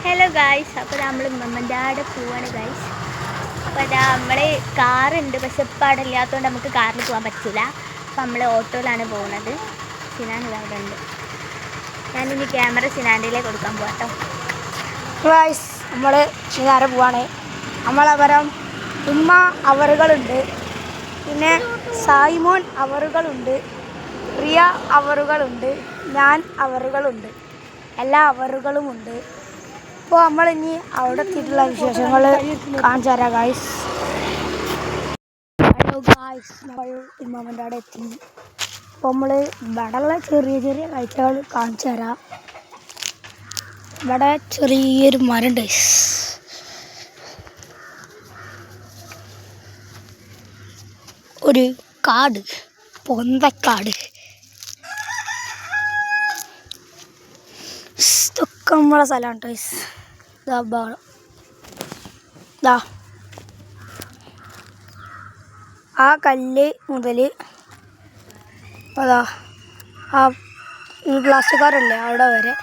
Hello guys, അപ്പോൾ നമ്മൾ ഉമ്മമ്മൻ്റെ ആടെ പോവാണ് ഗായ്സ്. അപ്പോൾ അതാ നമ്മൾ കാറുണ്ട്, പക്ഷെ ഇപ്പം അവിടെ ഇല്ലാത്തതുകൊണ്ട് നമുക്ക് കാറിൽ പോകാൻ പറ്റില്ല. അപ്പോൾ നമ്മൾ ഓട്ടോയിലാണ് പോകുന്നത്. സിനാൻ അവിടെ ഉണ്ട്. ഞാനിനി ക്യാമറ സിനാൻ്റെയിലേക്ക് കൊടുക്കാൻ പോകാം കേട്ടോ. ഗായ്സ്, നമ്മൾ നേരെ പോവാണ്. നമ്മളവരം ഉമ്മ അവറുകളുണ്ട്, പിന്നെ സായിമോൻ അവറുകളുണ്ട്, റിയ അവറുകളുണ്ട്, ഞാൻ അവറുകളുണ്ട്, എല്ലാ അവറുകളുമുണ്ട്. അപ്പോൾ നമ്മളിനി അവിടെ എത്തിയിട്ടുള്ള വിശേഷങ്ങൾ കാണിച്ചു തരാം ഗായ്സ്. ഹലോ ഗായ്സ്, നമ്മൾ ഉമ്മാമൻ്റെ അവിടെ എത്തി. അപ്പോൾ നമ്മൾ ഇവിടെയുള്ള ചെറിയ ചെറിയ കാഴ്ചകൾ കാണിച്ചു തരാം. ഇവിടെ ചെറിയൊരു മരമുണ്ട്, ഒരു കാട്, പൊന്തക്കാട്. ഇതൊക്കെ നമ്മളെ സ്ഥലമാണ് കേട്ടോ. ഇതാ ആ കല്ല് മുതൽ അതാ ആ പ്ലാസ്റ്റിക് കാറല്ലേ അവിടെ വരെ,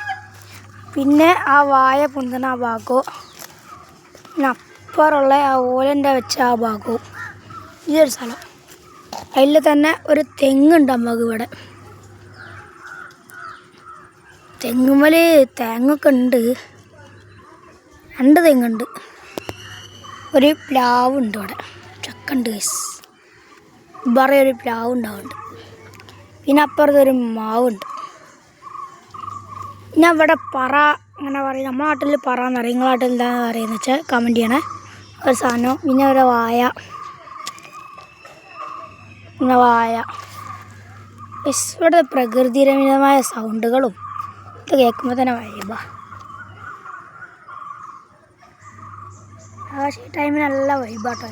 പിന്നെ ആ വായ പൊന്തണ ആ ഭാഗവും, പിന്നെ അപ്പുറമുള്ള ആ ഓലൻ്റെ വെച്ച ആ ഭാഗവും, ഈ ഒരു സ്ഥലം. അതിൽ തന്നെ ഒരു തെങ്ങുണ്ട് നമുക്ക് ഇവിടെ. തെങ്ങുമ്മൽ തേങ്ങൊക്കെ ഉണ്ട്, 2 തെങ്ങുണ്ട്, ഒരു പ്ലാവുണ്ട് ഇവിടെ, ചക്കുണ്ട് ഗൈസ്. വേറെ ഒരു പ്ലാവ് ഉണ്ടാവുന്നുണ്ട്, പിന്നെ അപ്പുറത്തൊരു മാവുണ്ട്. പിന്നെ ഇവിടെ പറ അങ്ങനെ പറയും, നമ്മുടെ നാട്ടിൽ പറ എന്നറിയും, നിങ്ങളുടെ നാട്ടിൽ എന്താണെന്ന് പറയുന്നത് വെച്ചാൽ കമൻറ്റ് ചെയ്യണേ. ഒരു സാധനം, പിന്നെ ഒരു വായ, പിന്നെ വായ. ഇവിടെ പ്രകൃതിരമണീയമായ സൗണ്ടുകളും ഇത് കേൾക്കുമ്പോൾ തന്നെ വൈബാ. പക്ഷേ ഈ ടൈമിൽ നല്ല വൈബാട്ടോ.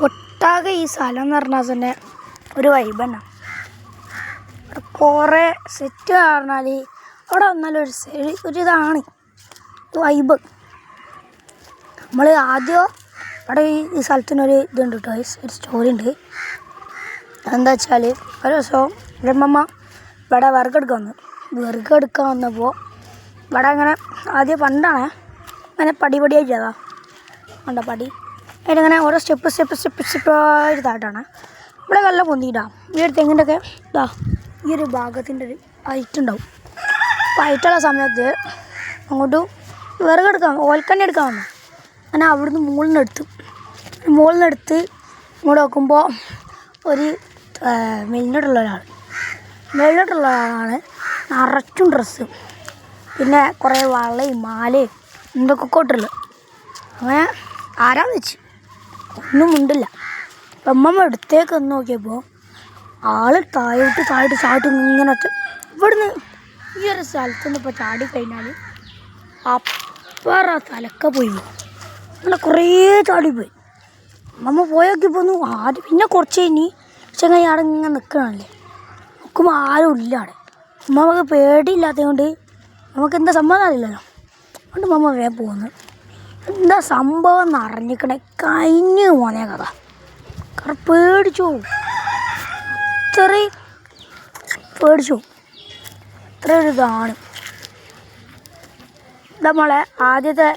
ഒട്ടാകെ ഈ സ്ഥലം എന്ന് പറഞ്ഞാൽ തന്നെ ഒരു വൈബ് തന്നെ. കുറേ സെറ്റ് പറഞ്ഞാൽ അവിടെ വന്നാലും ഒരിതാണ് വൈബ്. നമ്മൾ ആദ്യം അവിടെ ഈ സ്ഥലത്തിനൊരു ഇതുണ്ട് കേട്ടോ, ഒരു സ്റ്റോറി ഉണ്ട്. എന്താ വെച്ചാൽ ഒരു ദിവസം ബ്രഹ്മമ്മ ഇവിടെ വിറകെടുക്കാൻ വന്നപ്പോൾ ഇവിടെ അങ്ങനെ ആദ്യം പണ്ടാണ് അങ്ങനെ പടിപടിയായിട്ടതാ കണ്ട പടി, അതിനിങ്ങനെ ഓരോ സ്റ്റെപ്പായിട്ട് താട്ടാണ്. ഇവിടെ നല്ല പൊന്തിയിട്ടാണ്. ഈ ഒരു തെങ്ങിൻ്റെ ഒക്കെ ഇതാ ഈ ഒരു ഭാഗത്തിൻ്റെ ഒരു ഹൈറ്റ് ഉണ്ടാവും. അപ്പോൾ ഹൈറ്റുള്ള സമയത്ത് അങ്ങോട്ടും വിറകെടുക്കാൻ ഓൽക്കണ്ണി എടുക്കാൻ വന്നു. അങ്ങനെ അവിടുന്ന് മുകളിൽ നിന്ന് എടുത്ത് ഇങ്ങോട്ട് നോക്കുമ്പോൾ ഒരു മെലിഞ്ഞിട്ടുള്ള ഒരാളാണ്. നിറച്ചും ഡ്രസ്സ്, പിന്നെ കുറേ വളയും മാലയും എന്തൊക്കെ കൊട്ടുള്ളത്. അങ്ങനെ ആരാന്ന് വെച്ച് ഒന്നും ഉണ്ടില്ല. അപ്പം അമ്മമ്മ അടുത്തേക്ക് വന്ന് നോക്കിയപ്പോൾ ആള് താഴോട്ട് ചാട്ട് ഇങ്ങനെ ഇവിടുന്ന് ഈ ഒരു സ്ഥലത്തുനിന്ന് ഇപ്പോൾ ചാടിക്കഴിഞ്ഞാൽ അപ്പറ തലക്ക പോയി അങ്ങനെ കുറേ ചാടിപ്പോയി. അമ്മമ്മ പോയോക്കിപ്പോന്നു ആദ്യം, പിന്നെ കുറച്ച് കഴിഞ്ഞ് ചെങ്ങായി അവിടെ ഇങ്ങനെ നിൽക്കണല്ലേ, നോക്കുമ്പോൾ ആരും ഇല്ല അവിടെ. നമുക്ക് പേടിയില്ലാത്തത് കൊണ്ട് നമുക്ക് എന്താ സംഭവം അറിയില്ലല്ലോ, അതുകൊണ്ട് മമ്മ വേഗം പോകുന്നു. എന്താ സംഭവം എന്ന് അറിഞ്ഞിക്കണേ കഴിഞ്ഞു പോന്നേ കഥ. കാരണം പേടിച്ചു പോകും, ഇത്രയും പേടിച്ചു പോകും. ഇത്രയൊരു ഇതാണ് നമ്മളെ ആദ്യത്തെ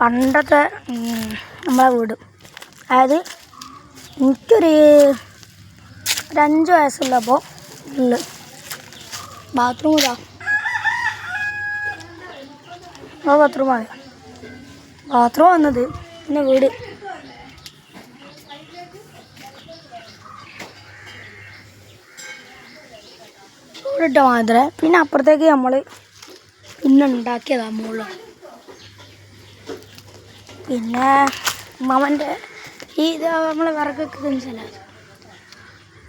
പണ്ടത്തെ നമ്മളെ വീട്. അതായത് എനിക്കൊരു 5 വയസ്സുള്ളപ്പോൾ ഉള്ള ബാത്റൂം ഇതാ, ബാത്റൂം വന്നത് പിന്നെ വീട്. വീടിട്ട മാത്രമേ പിന്നെ അപ്പുറത്തേക്ക് നമ്മൾ പിന്നെ ഉണ്ടാക്കിയതാണ് മുകളിൽ. പിന്നെ മാമൻ്റെ ഇത് നമ്മളെ വിറകൊക്കെ സ്ഥലമാണ്.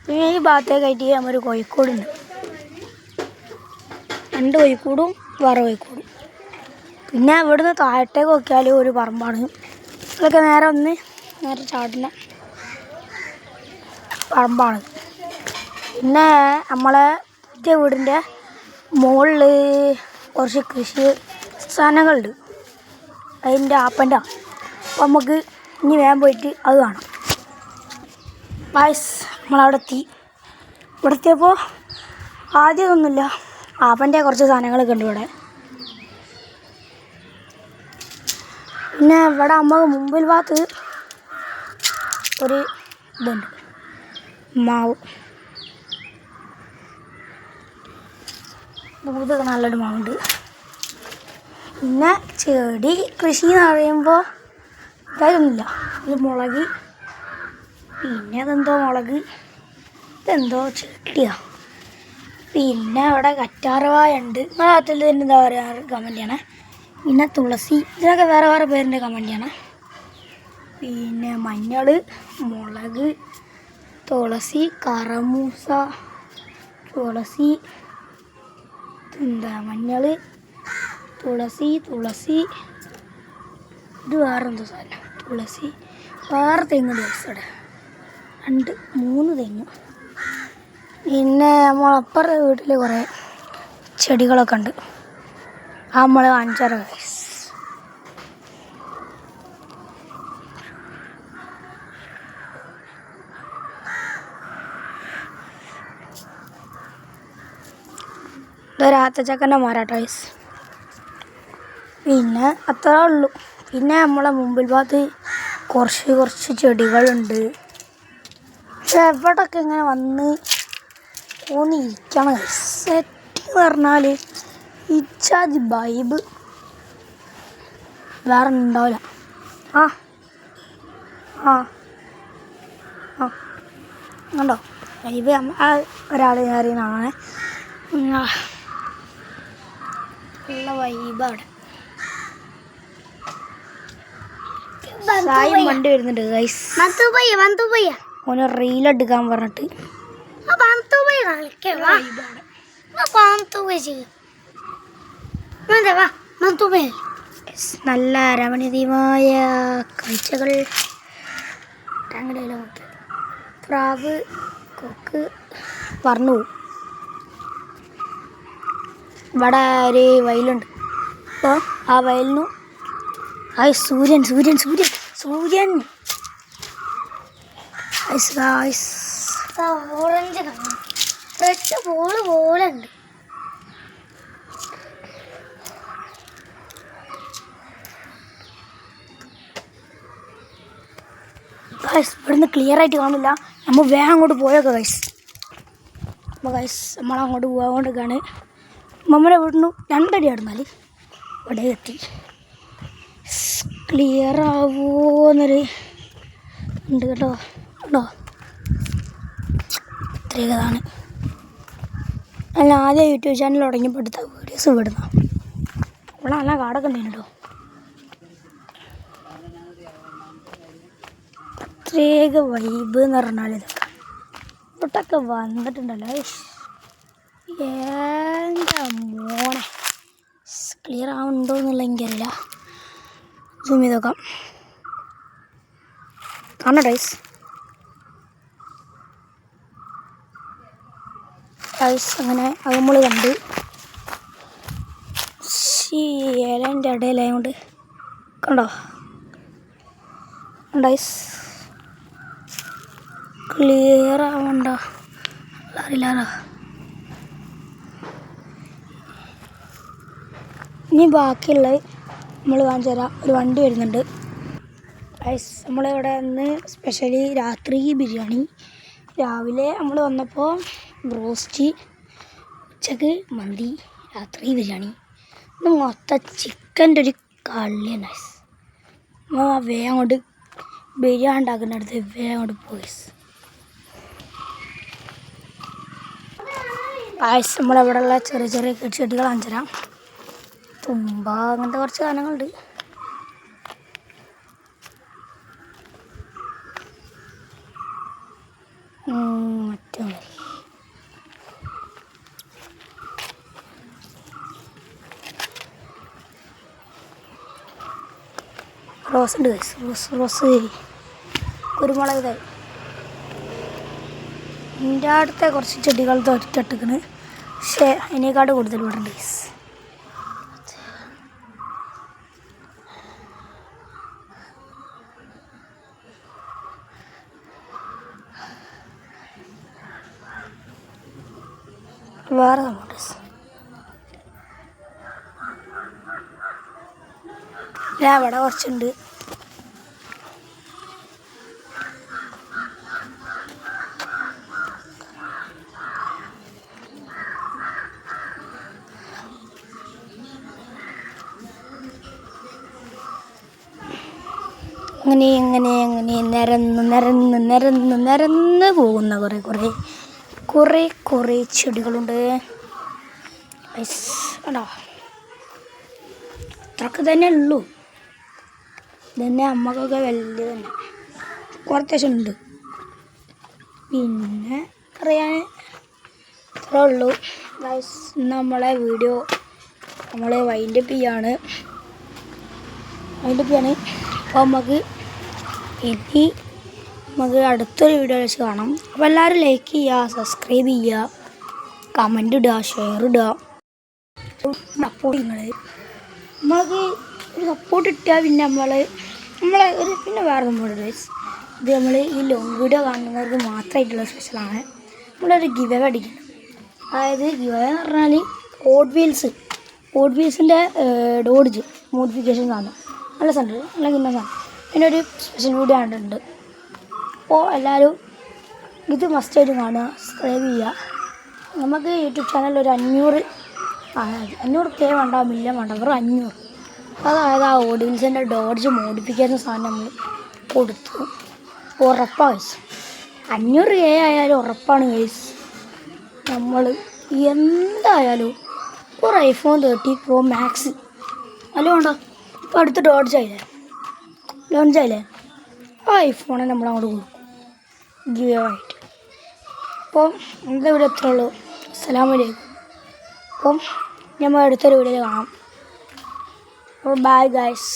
പിന്നെ ഈ ഭാഗത്തേക്കായിട്ട് നമ്മൊരു കോഴിക്കോടുണ്ട്, 2 കോഴിക്കോടും വേറെ കോഴിക്കോടും. പിന്നെ ഇവിടുന്ന് താഴത്തേക്ക് നോക്കിയാൽ ഒരു പറമ്പാണ്. ഇതൊക്കെ നേരെ ചാടുന്ന പറമ്പാണ്. പിന്നെ നമ്മളെ പുതിയ വീടിൻ്റെ മുകളിൽ കുറച്ച് കൃഷി സാധനങ്ങളുണ്ട്, അതിൻ്റെ ആപ്പൻ്റെ. അപ്പം നമുക്ക് ഇനി വേഗം പോയിട്ട് അത് കാണാം. നമ്മളവിടെ എത്തി. ഇവിടെ എത്തിയപ്പോൾ ആദ്യമൊന്നുമില്ല, അവൻ്റെ കുറച്ച് സാധനങ്ങളൊക്കെ ഉണ്ട് ഇവിടെ. പിന്നെ ഇവിടെ നമുക്ക് മുമ്പിൽ ഭാഗത്ത് ഒരു ഇതുണ്ട്, മാവ്. ഇതൊക്കെ നല്ലൊരു മാവുണ്ട്. പിന്നെ ചെടി കൃഷി എന്ന് പറയുമ്പോൾ ഇതൊന്നുമില്ല. ഇത് മുളക്, പിന്നെ അതെന്തോ മുളക്, ഇതെന്തോ ചെടിയാ. പിന്നെ ഇവിടെ കറ്റാർവാഴ ഉണ്ട്. നിങ്ങളുടെ നാട്ടിൽ തന്നെ എന്താ പറയുക കമൻറ്റ് ചെയ്യണേ. പിന്നെ തുളസി, ഇതിനൊക്കെ വേറെ വേറെ പേരിൻ്റെ കമൻറ്റ് ചെയ്യണേ. പിന്നെ മഞ്ഞൾ, മുളക്, തുളസി, കറമൂസ, തുളസി, എന്താ മഞ്ഞൾ, തുളസി, ഇത് വേറെ എന്തോ സാധനം, തുളസി, വേറെ തെങ്ങ് ദിവസം 2-3 തെങ്ങ്. പിന്നെ നമ്മളപ്പുറത്തെ വീട്ടിൽ കുറേ ചെടികളൊക്കെ ഉണ്ട്. ആ നമ്മൾ 5-6 വയസ്സ്. ഇതൊരാത്തച്ചക്കൻ്റെ മരാട്ടോ വയസ്സ്. പിന്നെ അത്രേ ഉള്ളൂ. പിന്നെ നമ്മളെ മുമ്പിൽ ഭാഗത്ത് കുറച്ച് ചെടികളുണ്ട്. പക്ഷെ എവിടെയൊക്കെ ഇങ്ങനെ വന്ന് ഇരിക്കണം. സെറ്റ് എന്ന് പറഞ്ഞാൽ ഇച്ചാതി വൈബ് വേറെ ഉണ്ടാവില്ല. ആ ആ ആ ഉണ്ടോ വൈബ്? ഒരാൾ അറിയുന്നതാണ്. നല്ല വൈബ് അവിടെ. സായും വണ്ടി വരുന്നുണ്ട് ഗൈസ്. ഓന് റീലെടുക്കാൻ പറഞ്ഞിട്ട് നല്ല രമണീയമായ കാഴ്ചകൾ. പ്രാവ്, കൊക്ക് പറഞ്ഞു പോകും. ഇവിടെ ഒരു വയലുണ്ട്. അപ്പോൾ ആ വയലിനും സൂര്യൻ ഓറഞ്ച് റെഡ് ബോള് പോലെ ഉണ്ട്. ഗൈസ് ഇവിടുന്ന് ക്ലിയർ ആയിട്ട് കാണില്ല. നമ്മൾ വേഗം അങ്ങോട്ട് പോയൊക്കെ ഗൈസ്. അപ്പോൾ ഗൈസ് നമ്മളങ്ങോട്ട് പോകാൻ നമ്മുടെ വീടിന് 2 അടി നടന്നാൽ ഇവിടെ എത്തി. ക്ലിയർ ആവുമോന്നൊരു ഉണ്ട് കേട്ടോ. ഉണ്ടോ? ഇത്രയാണ്. അല്ല ആദ്യം യൂട്യൂബ് ചാനൽ തുടങ്ങിയപ്പോൾ എടുത്ത വീഡിയോസ് ഇവിടുന്ന. ഇവിടെ നല്ല കാടൊക്കെ ഉണ്ടായിരുന്നു കേട്ടോ. പ്രത്യേക വൈബ് എന്ന് പറഞ്ഞാൽ ഇതൊക്കെ ഇവിടൊക്കെ വന്നിട്ടുണ്ടല്ലോ. എന്താ മോനെ, ക്ലിയർ ആവുന്നുണ്ടോ എന്നുള്ള എനിക്കറിയില്ല. സൂം ചെയ്ത് നോക്കാം. കാണോ ഗൈസ്? അങ്ങനെ അത് നമ്മൾ കണ്ട് ഇലേൻ്റെ ഇടയിലായതുകൊണ്ട് കണ്ടോ ഗൈസ്? ക്ലിയർ ആവണ്ട അറിയില്ല. ഇനി ബാക്കിയുള്ളത് നമ്മൾ കാണിച്ചു തരാം. ഒരു വണ്ടി വരുന്നുണ്ട് ഗൈസ്. നമ്മളിവിടെ നിന്ന് സ്പെഷ്യലി രാത്രി ബിരിയാണി, രാവിലെ നമ്മൾ വന്നപ്പോൾ ബ്രോസ്റ്റ്, ഉച്ചക്ക് മന്തി, രാത്രി ബിരിയാണി. ഇത് മൊത്തം ചിക്കൻ്റെ ഒരു കളിയാണ് ഗൈസ്. വേഗം കൊണ്ട് ബിരിയാണി ഉണ്ടാക്കുന്നിടത്ത് വേഗം കൊണ്ട് പോയി ഗൈസ്. നമ്മളിവിടെയുള്ള ചെറിയ ചെടികൾ കാണിച്ചു തരാം. തുമ്പ അങ്ങനത്തെ കുറച്ച് സാധനങ്ങളുണ്ട്. മറ്റേ റോസ് ഉണ്ട് ഗൈസ്. റോസ് കുരുമുളക് തൈ. എൻ്റെ അടുത്ത കുറച്ച് ചെടികൾ തൊറ്റിട്ടിക്കണ്. പക്ഷേ അതിനേക്കാട് കൂടുതൽ ഇവിടെ ഉണ്ട് ഗൈസ്. വേറെ സംഭവം ഞാൻ ഇവിടെ കുറച്ചുണ്ട്. അങ്ങനെ നിരന്ന് പോകുന്ന കുറേ ചെടികളുണ്ട്. കണ്ടോ, അത്രക്ക് തന്നെ ഉള്ളൂ. ഇതന്നെ അമ്മക്കൊക്കെ വലുത് തന്നെ കുറച്ചേശം ഉണ്ട്. പിന്നെ അറിയാൻ ഇത്രേ ഉള്ളൂ ഗൈസ്. നമ്മളെ വീഡിയോ വൈൻഡപ്പ് ചെയ്യാണ്. അപ്പോൾ നമുക്ക് അടുത്തൊരു വീഡിയോ വെച്ച് കാണാം. അപ്പോൾ എല്ലാവരും ലൈക്ക് ചെയ്യുക, സബ്സ്ക്രൈബ് ചെയ്യുക, കമൻ്റ് ഇടുക, ഷെയർ ഇടുക, സപ്പോർട്ട് ചെയ്യുന്നത്. നമ്മൾക്ക് ഒരു സപ്പോർട്ട് കിട്ടിയാൽ പിന്നെ പിന്നെ വേറെ നമ്മളുടെ ഇത് നമ്മൾ ഈ ലോങ് വീഡിയോ കാണുന്നവർക്ക് മാത്രമായിട്ടുള്ള സ്പെഷ്യലാണ്. നമ്മളൊരു ഗിവ് അവേ അടിക്കണം. അതായത് ഗിവ് അവേ എന്ന് പറഞ്ഞാൽ ഓഡ് വീൽസിൻ്റെ ഡോഡ്ജ് മോഡിഫിക്കേഷൻ സാധനം നല്ല സാധനം, നല്ല കിന്ന സാധനം. അതിനൊരു സ്പെഷ്യൽ വീഡിയോ കണ്ടിട്ടുണ്ട്. അപ്പോൾ എല്ലാവരും ഇത് മസ്റ്റായിട്ട് കാണുക, സബ്സ്ക്രൈബ് ചെയ്യുക. നമുക്ക് യൂട്യൂബ് ചാനലിൽ ഒരു 500K വേണ്ട, മില്യൺ വേണ്ട, വെറും 500. അതായത് ആ ഓഡിയൻസിൻ്റെ ഡോഡ്ജ് മോഡിഫിക്കേഷൻ സാധനം നമ്മൾ കൊടുത്തു. ഉറപ്പാണ് ഗൈസ്, 500K ആയാലും ഉറപ്പാണ് ഗൈസ്. നമ്മൾ എന്തായാലും ഒരു iPhone 13 Pro Max അല്ല വേണ്ട, ഇപ്പോൾ അടുത്ത് ലോഞ്ചായില്ലേ ആ ഐഫോണെ നമ്മളങ്ങോട്ട് കൊടുക്കും ഗിവ് അവേ ആയിട്ട്. അപ്പോൾ ഇന്നത്തെ വീഡിയോ ഇത്രേ ഉള്ളൂ. അസ്സലാമു അലൈക്കും. അപ്പം നമ്മൾ അടുത്തൊരു വീഡിയോയിൽ കാണാം. Bye guys.